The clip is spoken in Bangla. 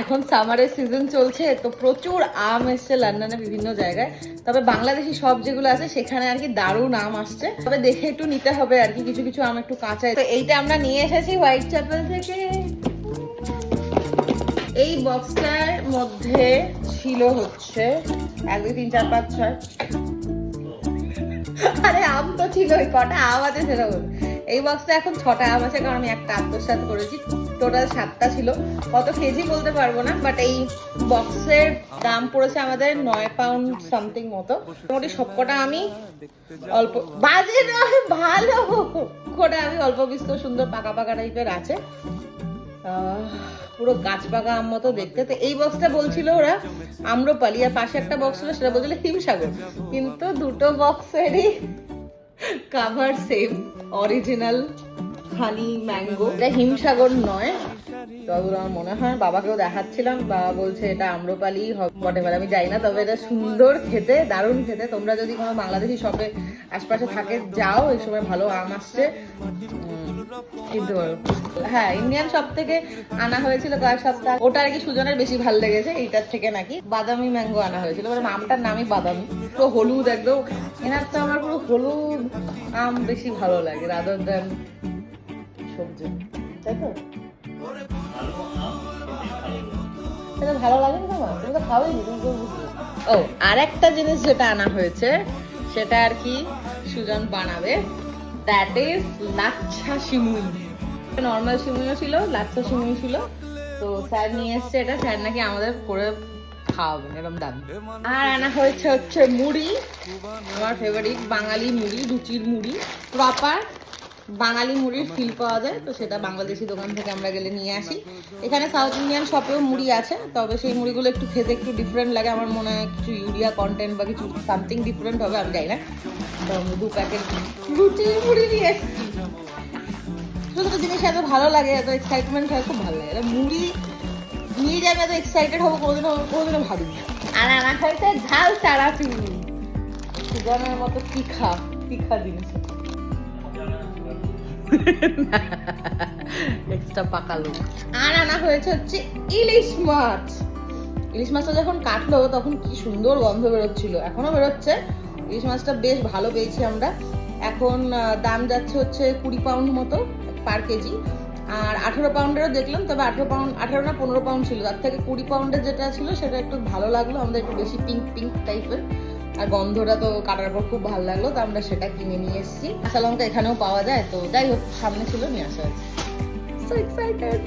এখন সামারের সিজন চলছে তো প্রচুর আম এসছে লন্ডনে বিভিন্ন জায়গায়, তবে বাংলাদেশি সব যেগুলো আছে সেখানে আর কি দারুণ আম আসছে, তবে দেখে একটু নিতে হবে আর কি, কিছু কিছু আম একটু কাঁচা। তো এইটা আমরা নিয়ে এসেছি হোয়াইট চ্যাপেল থেকে। এই বক্সটার মধ্যে ছিল হচ্ছে 1 2 3 4 5 6, আরে আম তো ছিল, কটা আম আছে সেটা বল। এই বক্সটা এখন 6টা আম আছে, কারণ আমি একটা আত্মসাৎ করেছি, টোটাল 7টা ছিল। কত কেজি বলতে পারবো না, বাট এই বক্সের দাম পড়েছে আমাদের 9 পাউন্ড সামথিং মতো। মোটামুটি সবকটা আমি অল্প বাজে নয়, ভালো কটা আমি অল্প বিস্তর সুন্দর পাকা পাকা টাইপের আছে, পুরো গাছ পাকা আম মতো দেখতে। তো এই বক্সটা বলছিল ওরা আম্রপালি, আর পাশে একটা বক্স ছিল সেটা বলছিল হিমসাগর, কিন্তু দুটো বক্সেরই কাভার সেম, অরিজিনাল হানি ম্যাঙ্গো। এটা হিমসাগর নয় যতদূর আমার মনে হয়, বাবাকেও দেখাচ্ছিলাম, বাবা বলছে এটা আম্রপালি বটে, আমি যাই না, তবে এটা সুন্দর খেতে, দারুণ খেতে। তোমরা যদি কোনো বাংলাদেশি শপে আশপাশে থাকে যাও, এই সময় ভালো আম আসছে কিনতে পারো। হ্যাঁ, ইন্ডিয়ান শপ থেকে আনা হয়েছিল কয়েক সপ্তাহ, ওটা আর কি সুজনের বেশি ভালো লেগেছে এইটার থেকে, নাকি বাদামি ম্যাঙ্গো আনা হয়েছিল, মানে আমটার নামই বাদামি, পুরো হলুদ একদম। এনার তো আমার পুরো হলুদ আম বেশি ভালো লাগে রাদার দ্যান সবজি, তাই তো? সেটা ভালো লাগে না তোমার? তুমি তো খাওয়াই নি, তুমি তো বুঝবে। ও, আর একটা জিনিস যেটা আনা হয়েছে সেটা আর কি সুজন বানাবে, দ্যাট ইজ লাচ্ছা সিমুই। নর্মাল সিমুইও ছিল, লাচ্ছা সিমুই ছিল। তো স্যার নিয়ে এসছে এটা, স্যার নাকি আমাদের করে খাওয়াবেন, এরকম দাম। আর আনা হয়েছে হচ্ছে মুড়ি, আমার ফেভারিট বাঙালি মুড়ি, রুচির মুড়ি, প্রপার বাঙালি মুড়ির ফিল পাওয়া যায়, তো সেটা বাংলাদেশি দোকান থেকে আমরা গেলে নিয়ে আসি। এখানে সাউথ ইন্ডিয়ান শপেও মুড়ি আছে, তবে সেই মুড়িগুলো একটু খেতে একটু ডিফারেন্ট লাগে, আমার মনে হয় কিছু ইউরিয়া কন্টেন্ট বা কিছু সামথিং ডিফারেন্ট হবে, আমি জানি না। তো 2 প্যাকেট রুচির মুড়ি নিয়ে এসেছি। ছোটো জিনিস এত ভালো লাগে, এত এক্সাইটমেন্ট হয়, খুব ভালো লাগে। মুড়ি নিয়ে যাবে, এত এক্সাইটেড হবো কোনোদিনও ভাবিনি। আর আনা হয়েছে ঝাল চারা চিংড়ি, সুগানের মতো তীখা জিনিস, এক্সট্রা পাকা লোক। আর আনা হয়েছে হচ্ছে ইলিশ মাছ। ইলিশ মাছটা যখন কাটলো তখন কি সুন্দর গন্ধ বেরোচ্ছিল, এখনো বেরোচ্ছে। ইলিশ মাছটা বেশ ভালো পেয়েছি আমরা। এখন দাম যাচ্ছে হচ্ছে 20 পাউন্ড মতো পার কেজি, আর 18 পাউন্ডেরও দেখলাম, তবে 18 না 15 পাউন্ড ছিল, তার থেকে 20 পাউন্ডের যেটা ছিল সেটা একটু ভালো লাগলো আমাদের, একটু বেশি পিঙ্ক টাইপের, আর গন্ধটা তো কাটার পর খুব ভালো লাগলো, তো আমরা সেটা কিনে নিয়ে এসেছি। কাঁচা লঙ্কা এখানেও পাওয়া যায়, তো যাই হোক সামনে ছিল নিয়ে আসা হয়েছে। So excited.